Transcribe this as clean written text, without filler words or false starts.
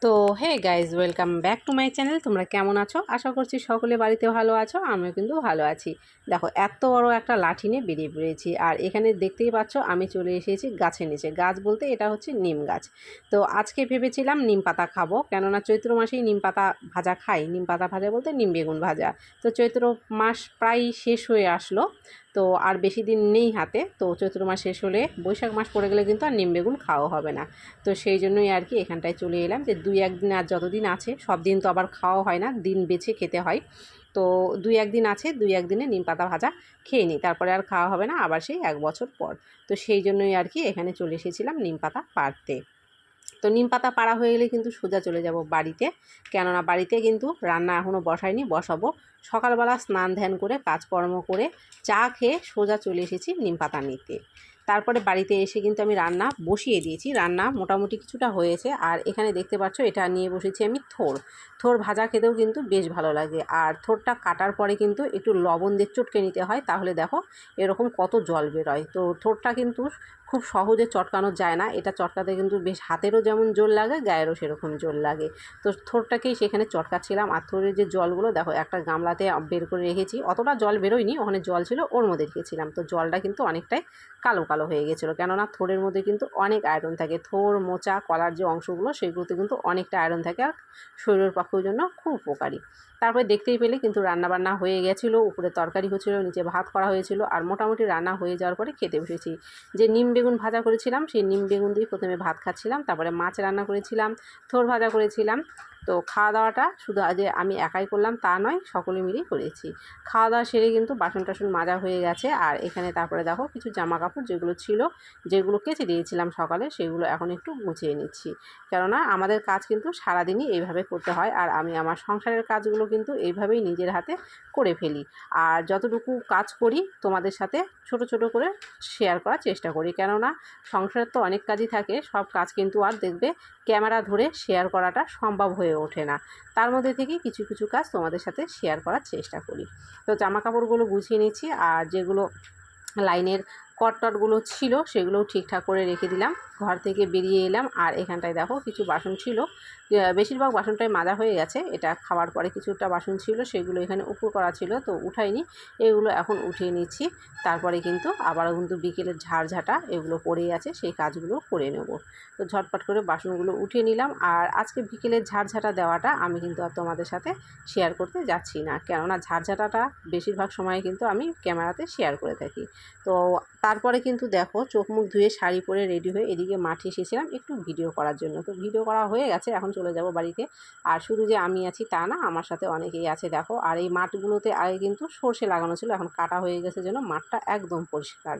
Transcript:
তো hey guys, welcome back to my channel. তোমরা কেমন আছো? আশা করছি সকলে বাড়িতে ভালো আছো, আমিও কিন্তু ভালো আছি। দেখো, এত বড় একটা লাঠি নিয়ে বেরিয়ে পড়েছি। আর এখানে দেখতেই পাচ্ছ আমি চলে এসেছি গাছের নিচে। গাছ বলতে এটা হচ্ছে নিম গাছ। তো আজকে ভেবেছিলাম নিম পাতা খাবো, কেননা চৈত্র মাসেই নিম পাতা ভাজা খাই। নিম পাতা ভাজা বলতে নিম বেগুন ভাজা। তো চৈত্র মাস প্রায় শেষ হয়ে আসলো, তো আর বেশি দিন নেই হাতে। তো চৈত্র মাস শেষ হলে বৈশাখ মাস পড়ে গেলে কিন্তু আর নিম বেগুন খাওয়া হবে না। তো সেই জন্যই আর কি এখানটায় চলে এলাম, যে দুই একদিন আর যতদিন আছে, সব দিন তো আবার খাওয়া হয় না, দিন বেছে খেতে হয়। তো দুই একদিন আছে, দুই একদিনে নিম পাতা ভাজা খেয়ে নিই, তারপরে আর খাওয়া হবে না, আবার সেই 1 বছর পর। তো সেই জন্যই আর কি এখানে চলে এসেছিলাম নিম পাতা পাড়তে। তো নিম পাতা পাড়া হয়ে গেলে কিন্তু সোজা চলে যাব বাড়িতে, কেননা বাড়িতে কিন্তু রান্না এখনও বসাইনি, বসাবো। সকালবেলা স্নান ধ্যান করে কাজকর্ম করে চা খেয়ে সোজা চলে এসেছি নিম পাতা নিতে। তারপরে বাড়িতে এসে কিন্তু আমি রান্না বসিয়ে দিয়েছি। রান্না মোটামুটি কিছুটা হয়েছে। আর এখানে দেখতে পাচ্ছ, এটা নিয়ে বসেছি আমি থোড়। থোড় ভাজা খেতেও কিন্তু বেশ ভালো লাগে। আর থোড়টা কাটার পরে কিন্তু একটু লবণ দিয়ে চটকে নিতে হয়, তাহলে দেখো এরকম কত জল বেরোয়। তো থোড়টা কিন্তু খুব সহজে চটকানো যায় না, এটা চটকাতে কিন্তু বেশ হাতেরও যেমন জোর লাগে, গায়েরও সেরকম জোর লাগে। তো থোড়টাকেই সেখানে চটকাচ্ছিলাম। আর থোড়ের যে জলগুলো দেখো একটা গামলাতে বের করে রেখেছি, অতটা জল বেরোয়নি, ওখানে জল ছিল ওর মধ্যে রেখেছিলাম। তো জলটা কিন্তু অনেকটাই কালো কালো হয়ে গেছিলো, কেননা থোড়ের মধ্যে কিন্তু অনেক আয়রন থাকে। থোড়, মোচা, কলার যে অংশগুলো সেগুলোতে কিন্তু অনেকটা আয়রন থাকে, আর শরীরের পক্ষের জন্য খুব উপকারী। তারপরে দেখতেই পেলে কিন্তু রান্নাবান্না হয়ে গেছিলো, উপরে তরকারি হচ্ছিলো, নিচে ভাত করা হয়েছিল। আর মোটামুটি রান্না হয়ে যাওয়ার পরে খেতে বসেছি। যে নিম বেগুন ভাজা করেছিলাম, সেই নিম বেগুন দিয়ে প্রথমে ভাত খাচ্ছিলাম, তারপরে মাছ রান্না করেছিলাম, থোড় ভাজা করেছিলাম। তো খাওয়া দাওয়াটা শুধু আজ আমি একাই করলাম তা নয়, সকলে মিলেই করেছি। খাওয়া দাওয়া সেরে কিন্তু বাসন টাসন মাজা হয়ে গেছে। আর এখানে তারপরে দেখো কিছু জামা কাপড় যেগুলো ছিল, যেগুলো কেচে দিয়েছিলাম সকালে, সেগুলো এখন একটু গুছিয়ে নিচ্ছি। কেননা আমাদের কাজ কিন্তু সারাদিনই এইভাবে করতে হয়, আর আমি আমার সংসারের কাজগুলো কিন্তু এইভাবেই নিজের হাতে করে ফেলি। আর যতটুকু কাজ করি তোমাদের সাথে ছোট ছোট করে শেয়ার করার চেষ্টা করি, কেননা সংসারের তো অনেক কাজই থাকে, সব কাজ কিন্তু আর দেখবে ক্যামেরা ধরে শেয়ার করাটা সম্ভব হয়ে ওঠে না। তার মধ্যে থেকে কিছু কিছু কাজ তোমাদের সাথে শেয়ার করার চেষ্টা করি। তো জামা কাপড়গুলো গুছিয়ে নিচ্ছি, আর যেগুলো লাইনের কটটটগুলো ছিল সেগুলোও ঠিকঠাক করে রেখে দিলাম। ঘর থেকে বেরিয়ে এলাম, আর এখানটায় দেখো কিছু বাসন ছিল, বেশিরভাগ বাসনটাই মাজা হয়ে গেছে। এটা খাওয়ার পরে কিছুটা বাসন ছিল, সেগুলো এখানে উপর করা ছিল, তো উঠাইনি, এগুলো এখন উঠিয়ে নিচ্ছি। তারপরে কিন্তু আবারও কিন্তু বিকেলের ঝাড়ঝাঁটা এগুলো পড়েই আছে, সেই কাজগুলো করে নেব। তো ঝটপট করে বাসনগুলো উঠিয়ে নিলাম। আর আজকে বিকেলের ঝাড়ঝাঁটা দেওয়াটা আমি কিন্তু আর তোমাদের সাথে শেয়ার করতে যাচ্ছি না, কেননা ঝাড়ঝাঁটাটা বেশিরভাগ সময়ে কিন্তু আমি ক্যামেরাতে শেয়ার করে থাকি। তো তারপরে কিন্তু দেখো চোখ মুখ ধুয়ে শাড়ি পরে রেডি হয়ে এদিকে মাঠে এসেছিলাম একটু ভিডিও করার জন্য। তো ভিডিও করা হয়ে গেছে, এখন চলে যাব বাড়িতে। আর শুধু যে আমি আছি তা না, আমার সাথে অনেকেই আছে দেখো। আর এই মাঠগুলোতে আগে কিন্তু সর্ষে লাগানো ছিল, এখন কাটা হয়ে গেছে যেন মাঠটা একদম পরিষ্কার।